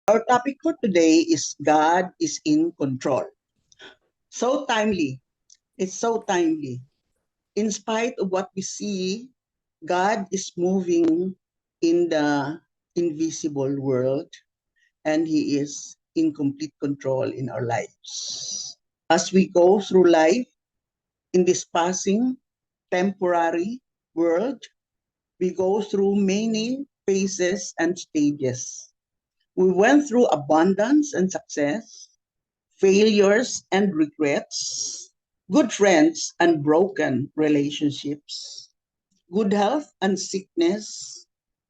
Our topic for today is God is in control. So timely. It's so timely. In spite of what we see, God is moving in the invisible world and He is in complete control in our lives. As we go through life in this passing, temporary world, we go through many phases and stages. We went through abundance and success, failures and regrets, good friends and broken relationships, good health and sickness,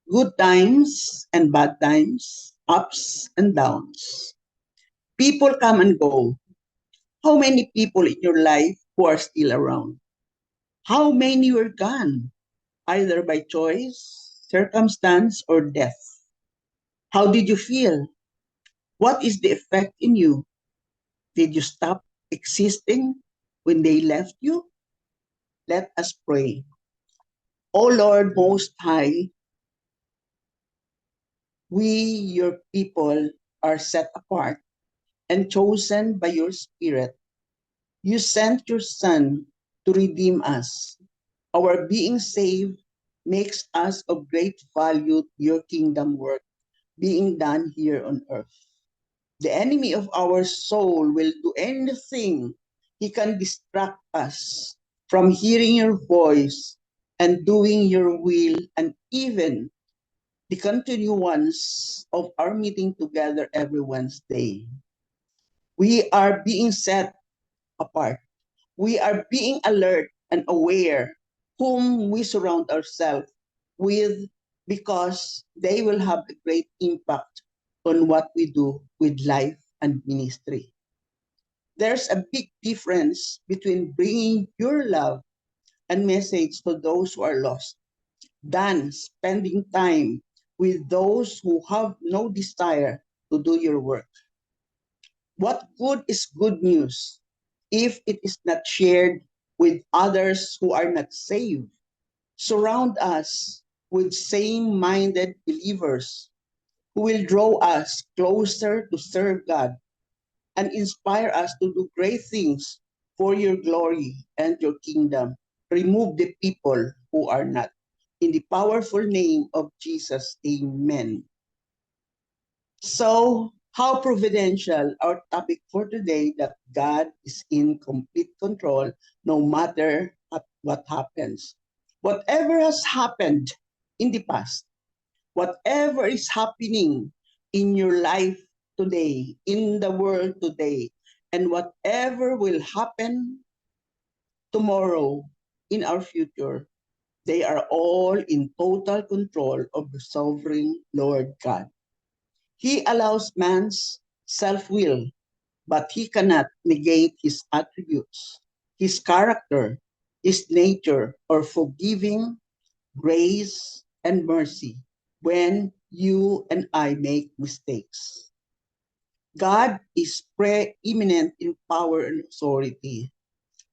good times and bad times, ups and downs. People come and go. How many people in your life who are still around? How many were gone, either by choice, circumstance, or death? How did you feel? What is the effect in you? Did you stop existing when they left you? Let us pray. O Lord Most High, we, your people, are set apart and chosen by your Spirit. You sent your Son to redeem us. Our being saved makes us of great value to your kingdom work being done here on earth. The enemy of our soul will do anything he can distract us from hearing your voice and doing your will, and even the continuance of our meeting together every Wednesday. We are being set apart. We are being alert and aware whom we surround ourselves with, because they will have a great impact on what we do with life and ministry. There's a big difference between bringing your love and message to those who are lost than spending time with those who have no desire to do your work. What good is good news if it is not shared with others who are not saved? Surround us with same-minded believers who will draw us closer to serve God and inspire us to do great things for your glory and your kingdom. Remove the people who are not. In the powerful name of Jesus, amen. So, how providential our topic for today, that God is in complete control no matter what happens. Whatever has happened in the past, whatever is happening in your life today, in the world today, and whatever will happen tomorrow in our future, they are all in total control of the sovereign Lord God. He allows man's self-will, but he cannot negate his attributes, his character, his nature, or forgiving grace and mercy when you and I make mistakes. God is preeminent in power and authority.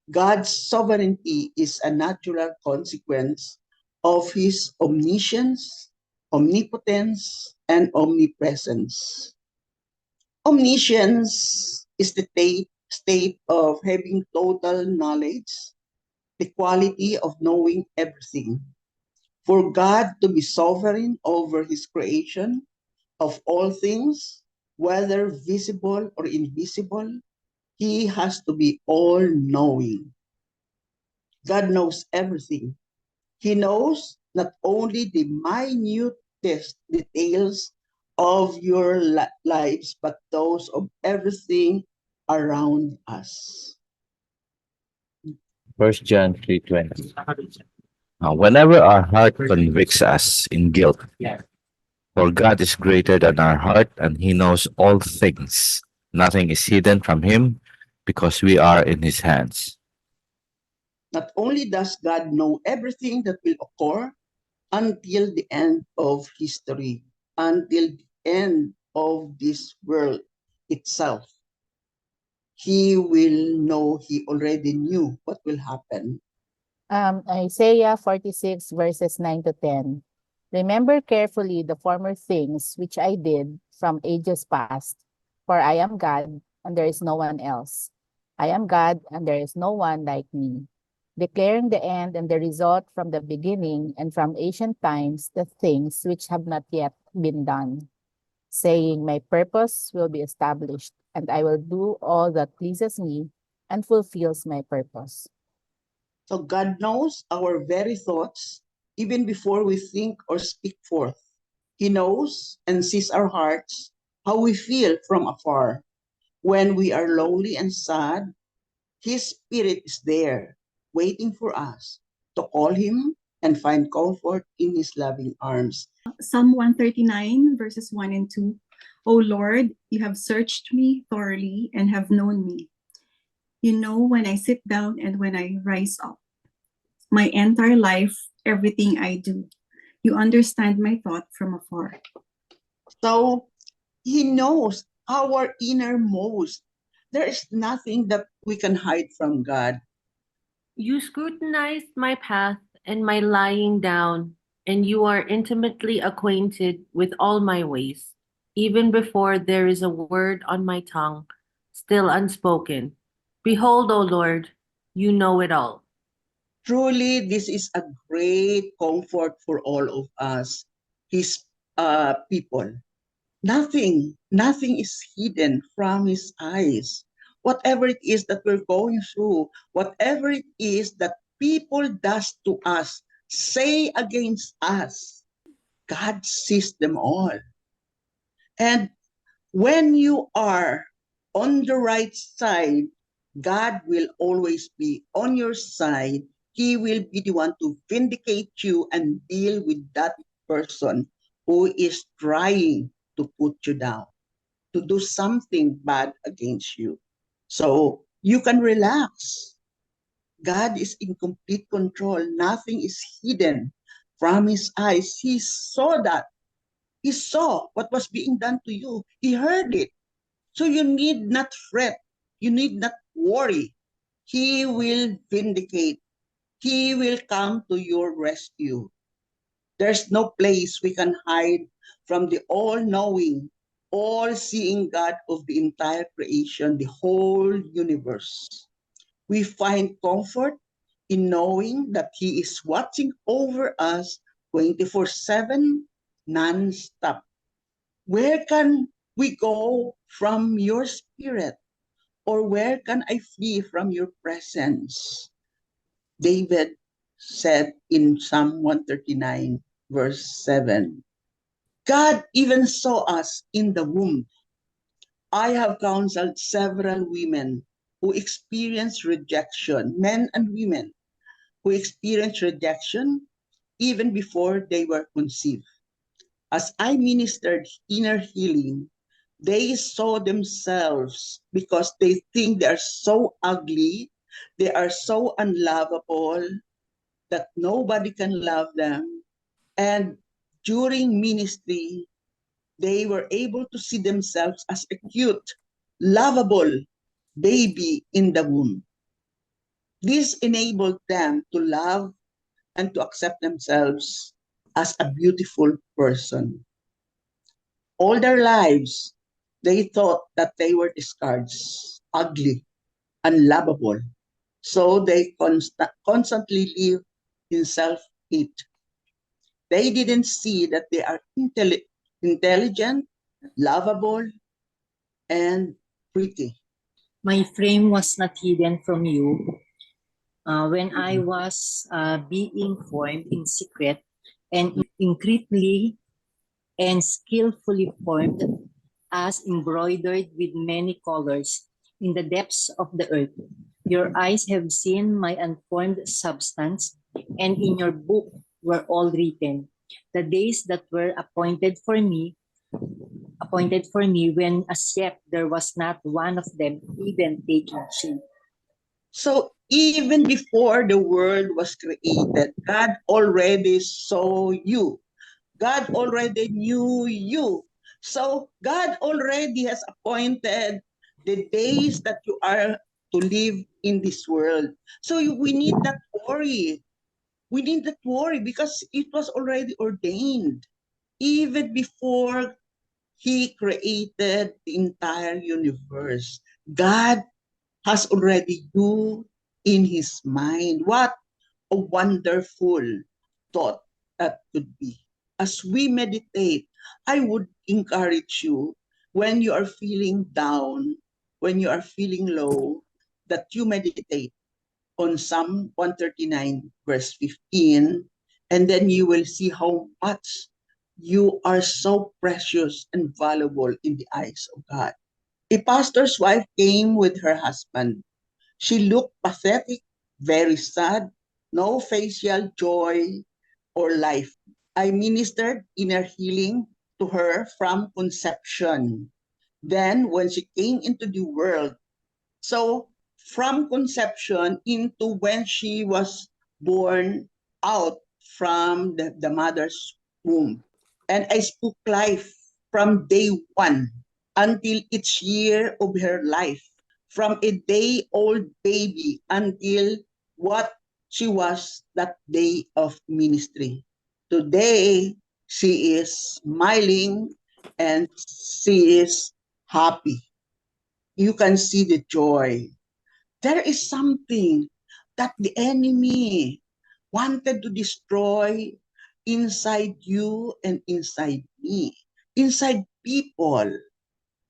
God's sovereignty is a natural consequence of his omniscience, omnipotence, and omnipresence. Omniscience is the state of having total knowledge, the quality of knowing everything. For God to be sovereign over his creation of all things, whether visible or invisible, he has to be all-knowing. God knows everything. He knows not only the minutest details of your lives, but those of everything around us. First John 3:20. Whenever our heart convicts us in guilt, for God is greater than our heart, and He knows all things. Nothing is hidden from Him, because we are in His hands. Not only does God know everything that will occur until the end of history, until the end of this world itself, he will know, he already knew what will happen. Isaiah 46 verses 9 to 10. Remember carefully the former things which I did, from ages past. For I am God, and there is no one else. I am God, and there is no one like me, declaring the end and the result from the beginning and from ancient times the things which have not yet been done, saying, my purpose will be established, and I will do all that pleases me and fulfills my purpose. So God knows our very thoughts even before we think or speak forth. He knows and sees our hearts, how we feel from afar. When we are lonely and sad, His Spirit is there, waiting for us to call Him and find comfort in His loving arms. Psalm 139, verses 1 and 2. O Lord, you have searched me thoroughly and have known me. You know when I sit down and when I rise up. My entire life, everything I do. You understand my thought from afar. So He knows our innermost. There is nothing that we can hide from God. You scrutinized my path and my lying down, and you are intimately acquainted with all my ways, even before there is a word on my tongue, still unspoken. Behold, O Lord, you know it all. Truly, this is a great comfort for all of us, His people. Nothing is hidden from His eyes. Whatever it is that we're going through, whatever it is that people does to us, say against us, God sees them all. And when you are on the right side, God will always be on your side. He will be the one to vindicate you and deal with that person who is trying to put you down, to do something bad against you. So you can relax. God is in complete control. Nothing is hidden from His eyes. He saw that. He saw what was being done to you. He heard it. So you need not fret. You need not worry. He will vindicate. He will come to your rescue. There's no place we can hide from the all-knowing, all-seeing God of the entire creation, the whole universe. We find comfort in knowing that He is watching over us 24/7, non-stop. Where can we go from your spirit? Or where can I flee from your presence? David said in Psalm 139, verse 7, God even saw us in the womb. I have counseled several women who experienced rejection, men and women who experienced rejection even before they were conceived. As I ministered inner healing, they saw themselves because they think they are so ugly, they are so unlovable that nobody can love them. And during ministry, they were able to see themselves as a cute, lovable baby in the womb. This enabled them to love and to accept themselves as a beautiful person. All their lives, they thought that they were discards, ugly, unlovable. So they constantly live in self-hate. They didn't see that they are intelligent, lovable, and pretty. My frame was not hidden from you. When I was being formed in secret and incredibly and skillfully formed, as embroidered with many colors in the depths of the earth. Your eyes have seen my unformed substance, and in your book were all written the days that were appointed for me when as yet there was not one of them even taking shape. So even before the world was created, God already saw you. God already knew you. So God already has appointed the days that you are to live in this world. So we need not worry. We need not worry because it was already ordained. Even before He created the entire universe. God has already you in his mind. What a wonderful thought that could be. As we meditate, I would encourage you when you are feeling down, when you are feeling low, that you meditate on Psalm 139, verse 15, and then you will see how much you are so precious and valuable in the eyes of God. A pastor's wife came with her husband. She looked pathetic, very sad, no facial joy or life. I ministered inner healing to her from conception. Then, when she came into the world, so from conception into when she was born out from the mother's womb. And I spoke life from day one until each year of her life, from a day-old baby until what she was that day of ministry. Today, she is smiling and she is happy. You can see the joy. There is something that the enemy wanted to destroy inside you and inside me, inside people.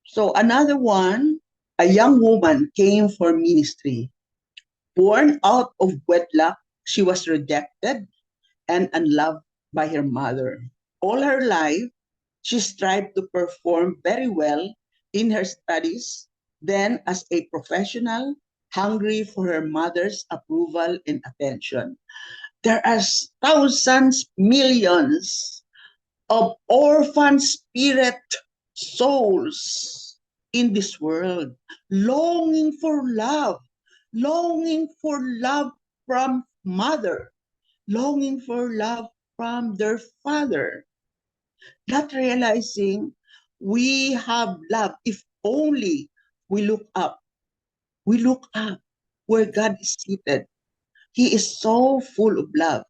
So another one, a young woman came for ministry. Born out of wedlock, she was rejected and unloved by her mother. All her life, she strived to perform very well in her studies, then as a professional, hungry for her mother's approval and attention. There are thousands, millions of orphan spirit souls in this world, longing for love from mother, longing for love from their father, not realizing we have love if only we look up where God is seated. He is so full of love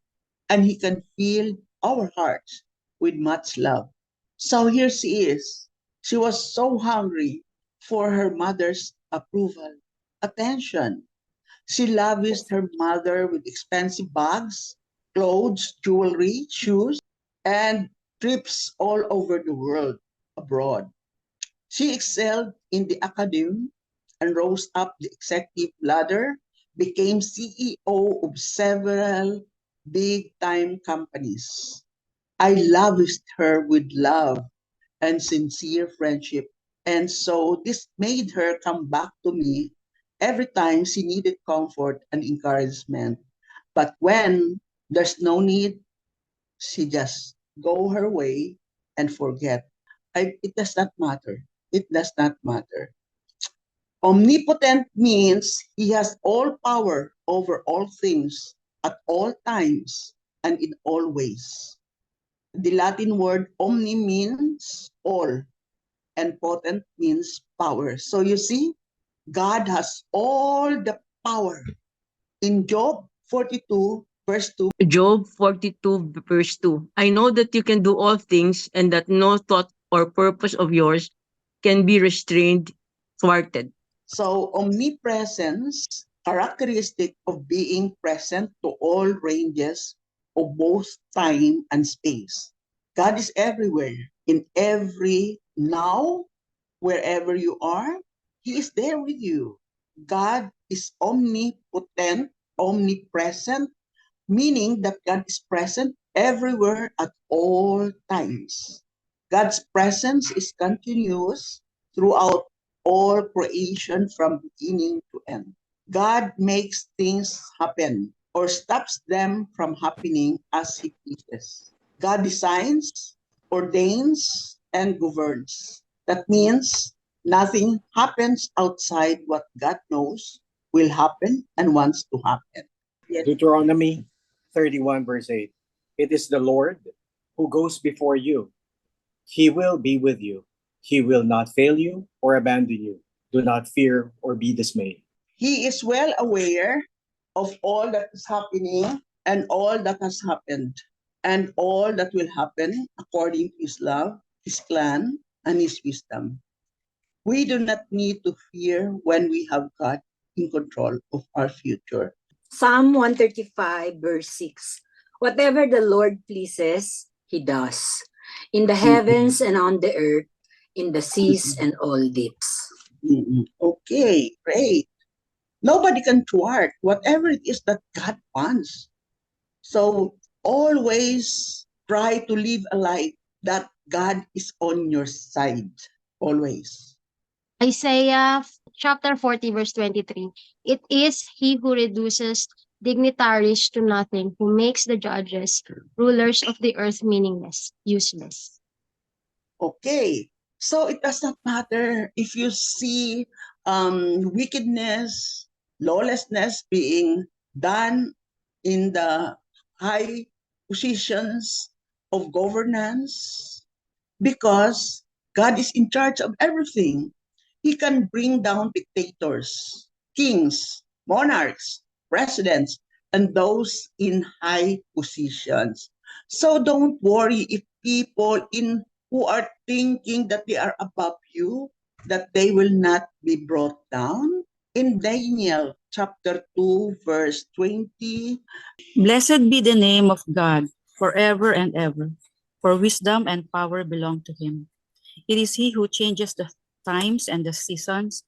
and he can fill our hearts with much love. So here she is. She was so hungry for her mother's approval, attention. She lavished her mother with expensive bags, clothes, jewelry, shoes, and trips all over the world abroad. She excelled in the academy and rose up the executive ladder, became CEO of several big-time companies. I lavished her with love and sincere friendship. And so this made her come back to me every time she needed comfort and encouragement. But when there's no need, she just go her way and forget. It does not matter. It does not matter. Omnipotent means he has all power over all things at all times and in all ways. The Latin word omni means all and potent means power. So you see, God has all the power. In Job 42, verse 2, Job 42, verse 2. I know that you can do all things and that no thought or purpose of yours can be restrained, thwarted. so omnipresence, characteristic of being present to all ranges of both time and space. God is everywhere, in every now, wherever you are, He is there with you. God is omnipotent, omnipresent, meaning that God is present everywhere at all times. God's presence is continuous throughout all creation from beginning to end. God makes things happen or stops them from happening as He pleases. God designs, ordains, and governs. That means nothing happens outside what God knows will happen and wants to happen. Deuteronomy 31, verse 8. It is the Lord who goes before you. He will be with you. He will not fail you or abandon you. Do not fear or be dismayed. He is well aware of all that is happening and all that has happened and all that will happen according to His love, His plan, and his wisdom. We do not need to fear when we have God in control of our future. Psalm 135, verse 6. Whatever the Lord pleases, he does. In the heavens and on the earth, in the seas and all deeps. Okay, great. Nobody can thwart whatever it is that God wants. So always try to live a life that God is on your side. Always. Isaiah chapter 40, verse 23. It is he who reduces dignitaries to nothing, who makes the judges, rulers of the earth meaningless, useless. Okay. So it does not matter if you see wickedness, lawlessness being done in the high positions of governance, because God is in charge of everything. He can bring down dictators, kings, monarchs, presidents, and those in high positions. So don't worry if people who are thinking that they are above you, that they will not be brought down. In Daniel chapter 2, verse 20, Blessed be the name of God forever and ever, for wisdom and power belong to him. It is he who changes the times and the seasons.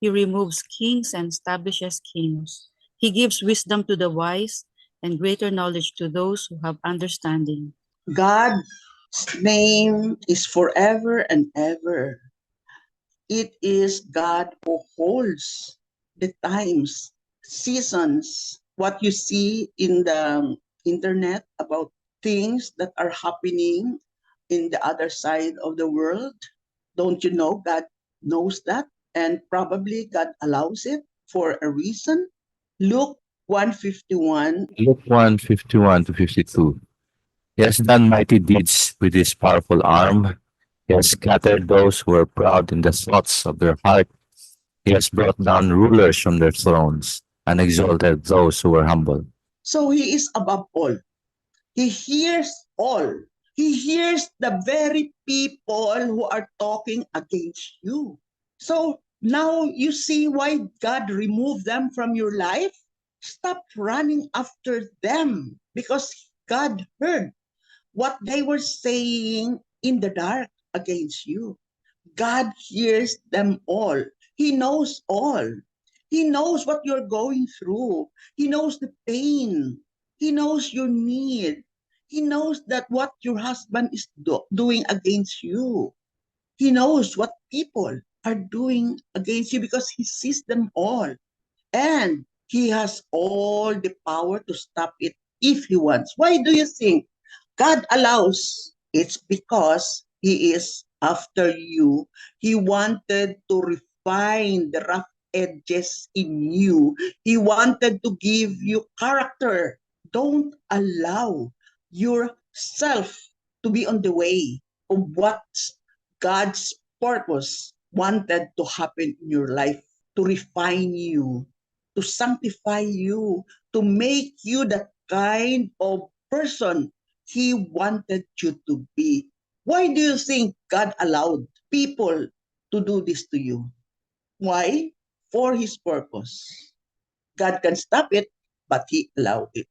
He removes kings and establishes kings. He gives wisdom to the wise and greater knowledge to those who have understanding. God's name is forever and ever. It is God who holds the times, seasons, what you see in the internet about things that are happening in the other side of the world. Don't you know God knows that? And probably God allows it for a reason. Luke 151. Luke 1:51 to 52. He has done mighty deeds with his powerful arm. He has scattered those who were proud in the thoughts of their heart. He has brought down rulers from their thrones and exalted those who were humble. So he is above all. He hears all. He hears the very people who are talking against you. So now you see why God removed them from your life. Stop running after them, because God heard what they were saying in the dark against you. God hears them all. He knows all. He knows what you're going through. He knows the pain. He knows your need. He knows that what your husband is doing against you. He knows what people are doing against you, because he sees them all. And he has all the power to stop it if he wants. Why do you think God allows? It's because he is after you. He wanted to refine the rough edges in you. He wanted to give you character. Don't allow yourself to be on the way of what God's purpose wanted to happen in your life, to refine you, to sanctify you, to make you the kind of person he wanted you to be. Why do you think God allowed people to do this to you? Why? For his purpose. God can stop it, but he allowed it.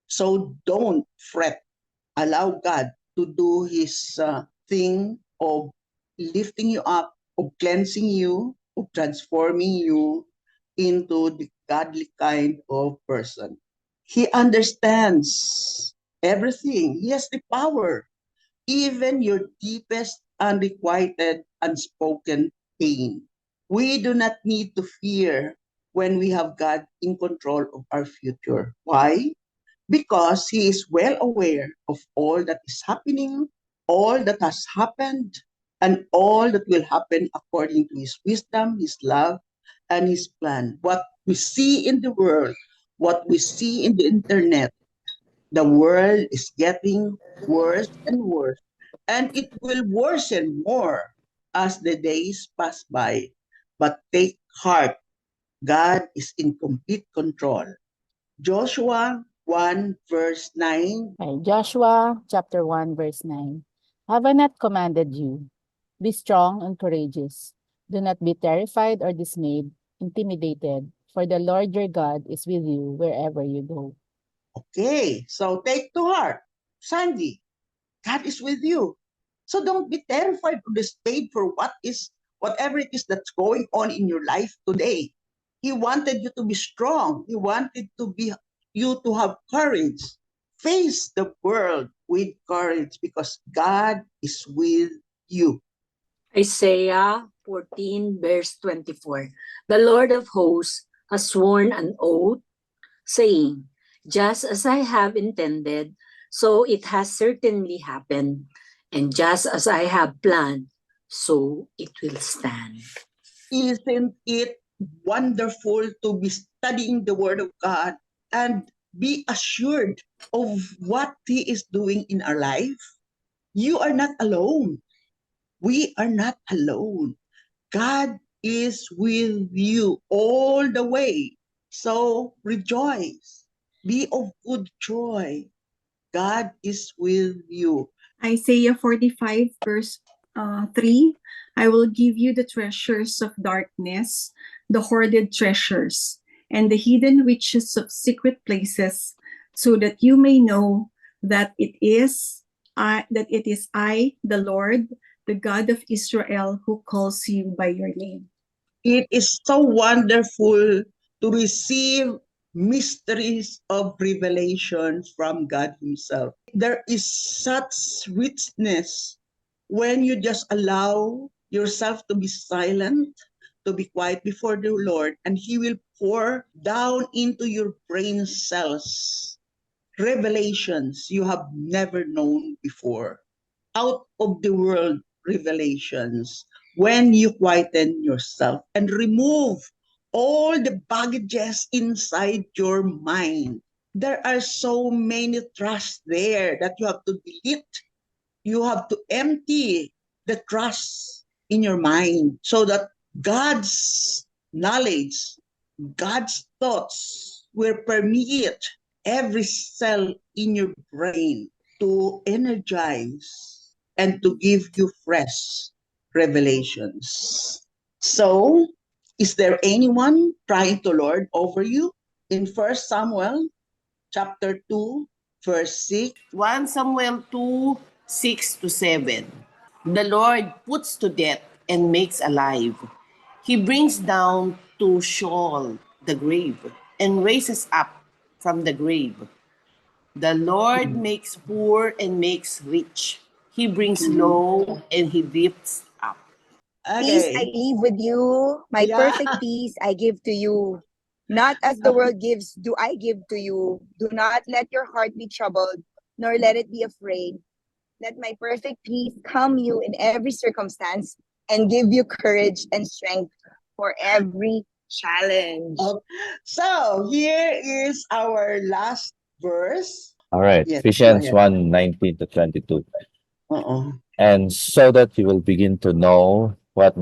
So don't fret. Allow God to do his thing of lifting you up, of cleansing you, of transforming you into the godly kind of person. He understands everything. He has the power, even your deepest, unrequited, unspoken pain. We do not need to fear when we have God in control of our future. Why? Because he is well aware of all that is happening, all that has happened, and all that will happen according to his wisdom, his love, and his plan. What we see in the world, what we see in the internet, the world is getting worse and worse, and it will worsen more as the days pass by. But take heart, God is in complete control. Joshua 1 verse 9. Okay, Joshua chapter 1, verse 9. Have I not commanded you? Be strong and courageous. Do not be terrified or dismayed, intimidated, for the Lord your God is with you wherever you go. Okay, so take to heart, Sandy, God is with you. So don't be terrified or dismayed for whatever it is that's going on in your life today. He wanted you to be strong. He wanted you to have courage. Face the world with courage because God is with you. Isaiah 14, verse 24. The Lord of hosts has sworn an oath, saying, just as I have intended, so it has certainly happened. And just as I have planned, so it will stand. Isn't it wonderful to be studying the Word of God and be assured of what He is doing in our life? You are not alone. We are not alone. God is with you all the way. So rejoice. Be of good joy. God is with you. Isaiah 45, verse 3. I will give you the treasures of darkness, the hoarded treasures, and the hidden riches of secret places, so that you may know that it is I, the Lord, the God of Israel, who calls you by your name. It is so wonderful to receive mysteries of revelation from God Himself. There is such richness when you just allow yourself to be silent, to be quiet before the Lord, and He will pour down into your brain cells revelations you have never known before. Out of the world revelations when you quieten yourself and remove all the baggages inside your mind. There are so many trusts there that you have to delete. You have to empty the trust in your mind so that God's knowledge, God's thoughts will permeate every cell in your brain to energize and to give you fresh revelations. So, is there anyone trying to lord over you? In 1 Samuel chapter 2, verse 6, 1 Samuel 2, 6-7. The Lord puts to death and makes alive. He brings down to Sheol the grave and raises up from the grave. The Lord makes poor and makes rich. He brings low and he lifts up. Peace I okay. leave with you, my Yeah. perfect peace I give to you. Not as the world gives, do I give to you. Do not let your heart be troubled, nor let it be afraid. Let my perfect peace calm you in every circumstance and give you courage and strength for every challenge. So, here is our last verse. All right, Yes, go Ephesians ahead. 1:19-22. Uh-oh. And so that you will begin to know what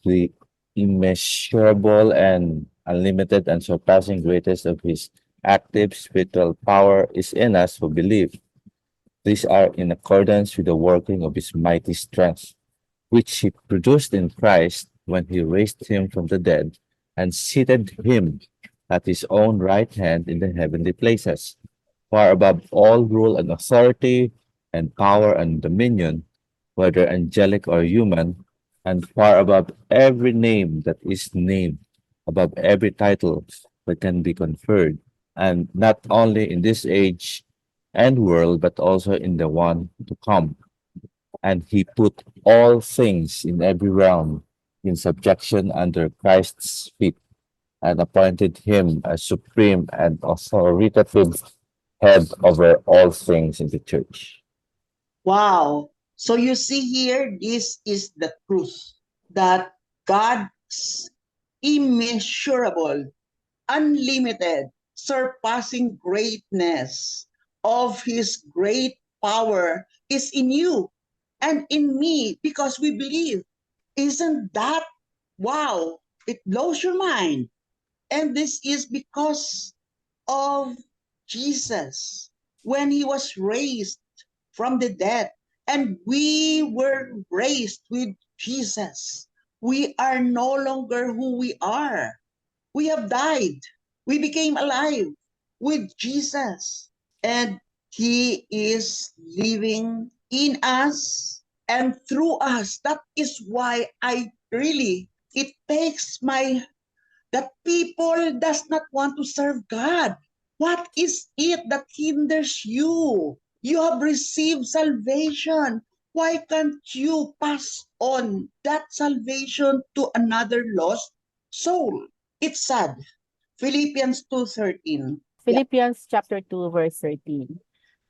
the immeasurable and unlimited and surpassing greatest of his active spiritual power is in us who believe. These are in accordance with the working of his mighty strength, which he produced in Christ when he raised him from the dead and seated him at his own right hand in the heavenly places, far above all rule and authority and power and dominion, whether angelic or human, and far above every name that is named, above every title that can be conferred, and not only in this age and world, but also in the one to come. And he put all things in every realm in subjection under Christ's feet, and appointed him as supreme and authoritative head over all things in the church. Wow. So you see here, this is the truth that God's immeasurable, unlimited, surpassing greatness of his great power is in you and in me because we believe. Isn't that wow? It blows your mind. And this is because of Jesus when he was raised from the dead. And we were raised with Jesus. We are no longer who we are. We have died. We became alive with Jesus. And He is living in us and through us. That is why it takes that people does not want to serve God. What is it that hinders you? You have received salvation. Why can't you pass on that salvation to another lost soul? It's sad. Philippians 2:13. Philippians chapter 2, verse 13.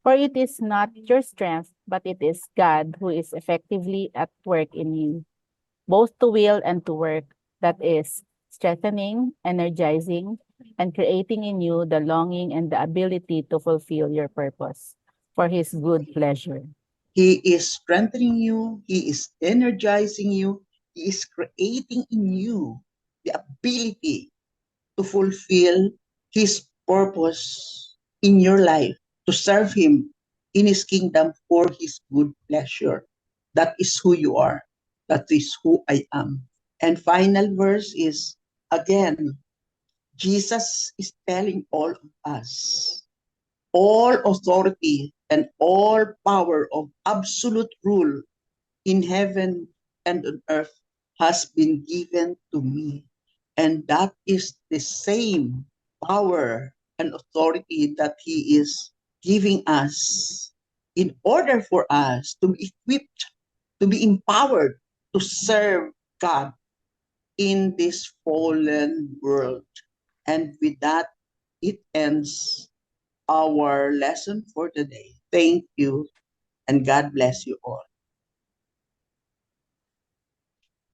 For it is not your strength, but it is God who is effectively at work in you, both to will and to work, that is, strengthening, energizing, and creating in you the longing and the ability to fulfill your purpose for His good pleasure. He is strengthening you. He is energizing you. He is creating in you the ability to fulfill His purpose in your life, to serve Him in His kingdom for His good pleasure. That is who you are. That is who I am. And final verse is, again, Jesus is telling all of us, all authority and all power of absolute rule in heaven and on earth has been given to me. And that is the same power and authority that He is giving us in order for us to be equipped, to be empowered to serve God in this fallen world. And with that, it ends our lesson for today. Thank you, and God bless you all.